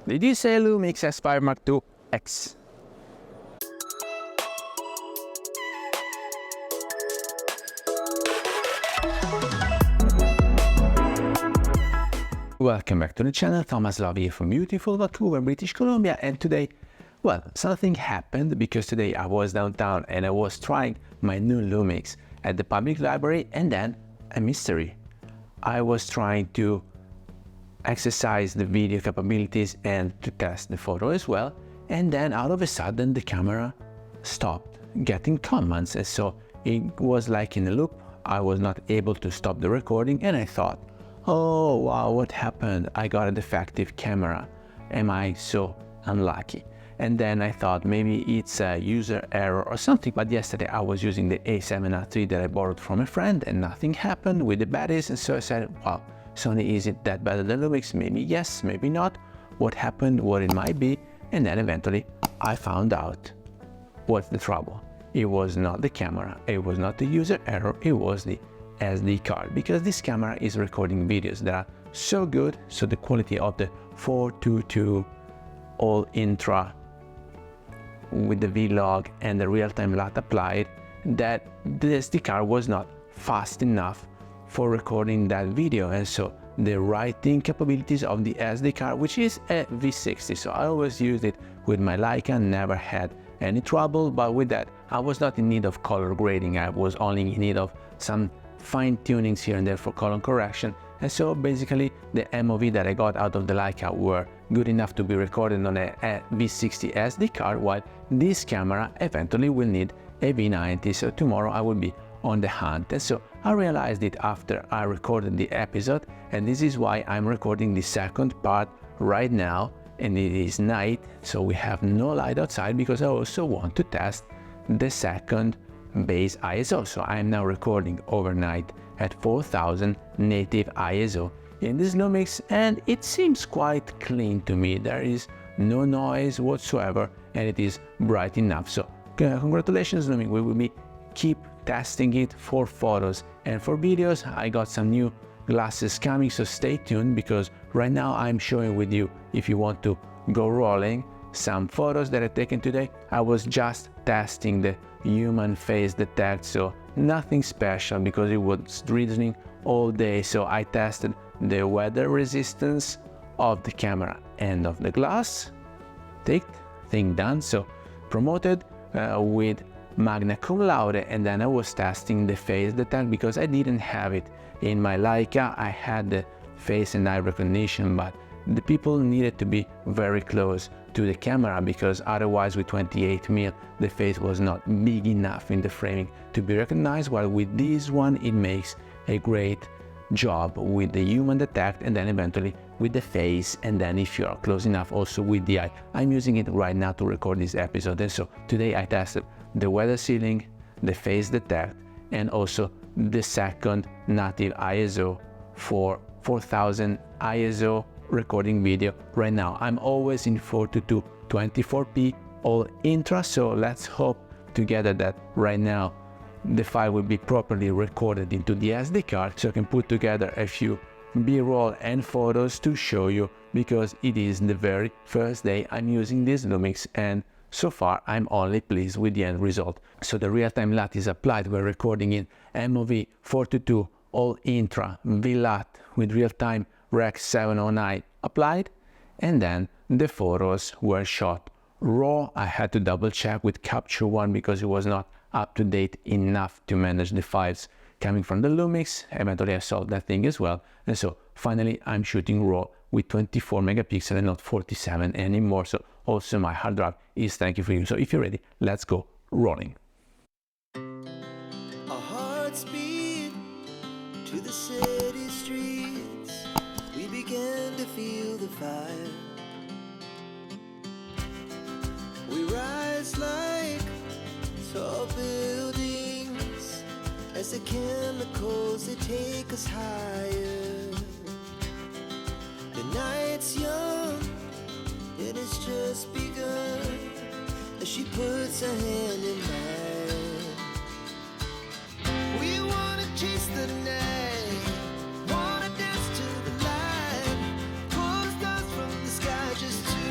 Did you say Lumix S5 IIx? Welcome back to the channel. Thomas Love here from beautiful Vancouver, British Columbia, and today, well, something happened because today I was downtown and I was trying my new Lumix at the public library, and then a mystery. I was trying to exercise the video capabilities and to test the photo as well, and then out of a sudden the camera stopped getting commands, and so it was like in a loop. I was not able to stop the recording, and I thought, oh wow, what happened? I got a defective camera. Am I so unlucky? And then I thought maybe it's a user error or something, but yesterday I was using the A7 III that I borrowed from a friend and nothing happened with the batteries, and so I said, wow, Sony, is it that better than Lumix? Maybe yes, maybe not. What happened, what it might be, and then eventually I found out what's the trouble. It was not the camera, it was not the user error, it was the SD card, because this camera is recording videos that are so good, so the quality of the 422 all intra with the vlog and the real-time LUT applied, that the SD card was not fast enough for recording that video, and so the writing capabilities of the SD card, which is a V60, so I always used it with my Leica, never had any trouble, but with that I was not in need of color grading, I was only in need of some fine tunings here and there for color correction, and so basically the MOV that I got out of the Leica were good enough to be recorded on a V60 SD card, while this camera eventually will need a V90, so tomorrow I will be on the hunt. And so I realized it after I recorded the episode, and this is why I'm recording the second part right now, and it is night, so we have no light outside, because I also want to test the second base ISO. So I am now recording overnight at 4000 native ISO in this Lumix, and it seems quite clean to me. There is no noise whatsoever, and it is bright enough. So congratulations Lumix, we will keep testing it for photos and for videos. I got some new glasses coming, so stay tuned, because right now I'm showing with you, if you want to go rolling, some photos that I've taken today. I was just testing the human face detect, so nothing special because it was drizzling all day, so I tested the weather resistance of the camera and of the glass. Thing done, so promoted with magna cum laude, and then I was testing the face detect because I didn't have it in my Leica. I had the face and eye recognition, but the people needed to be very close to the camera, because otherwise with 28mm the face was not big enough in the framing to be recognized, while with this one it makes a great job with the human detect, and then eventually with the face, and then if you are close enough also with the eye. I'm using it right now to record this episode, and so today I tested the weather sealing, the face detect, and also the second native ISO for 4000 ISO recording video. Right now I'm always in 422 24p all intra, so let's hope together that right now the file will be properly recorded into the SD card, so I can put together a few B-roll and photos to show you, because it is the very first day I'm using this Lumix, and so far I'm only pleased with the end result. So the real-time LUT is applied. We're recording in MOV 422 all intra VLUT with real-time Rec 709 applied, and then the photos were shot raw. I had to double check with Capture One because it was not up to date enough to manage the files coming from the Lumix. Eventually I solved that thing as well, and so finally I'm shooting raw with 24 megapixel and not 47 anymore. So also my hard drive is thank you for you. So if you're ready, let's go rolling. Our hearts beat to the city streets. We began to feel the fire. We rise like tall buildings as the chemicals, they take us higher. The night's young, it has just begun, as she puts her hand in mine. We wanna chase the night, wanna dance to the light, pull stars from the sky just to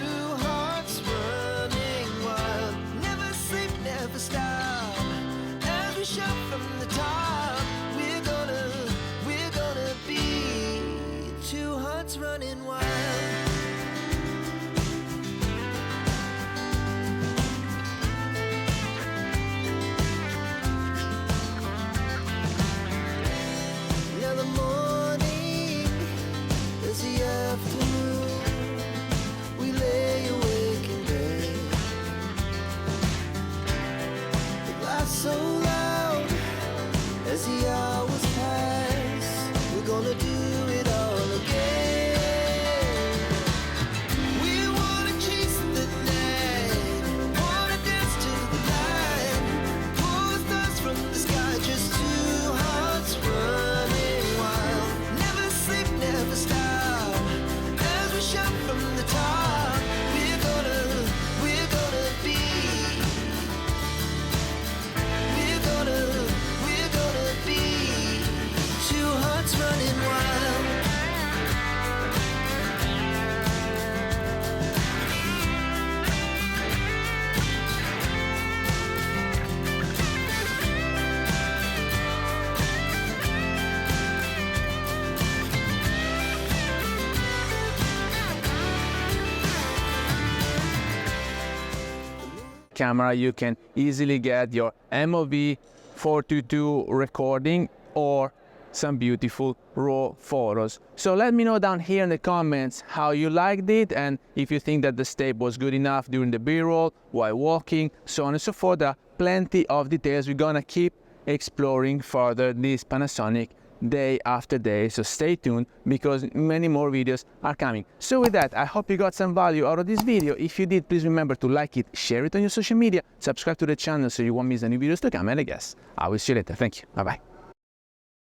camera, you can easily get your MOV 422 recording or some beautiful raw photos. So let me know down here in the comments how you liked it, and if you think that the step was good enough during the B-roll, while walking, so on and so forth. There are plenty of details. We're gonna keep exploring further this Panasonic day after day, so stay tuned because many more videos are coming. So with that, I hope you got some value out of this video. If you did, please remember to like it, share it on your social media, subscribe to the channel so you won't miss any videos to come, and I guess I will see you later. Thank you. Bye bye.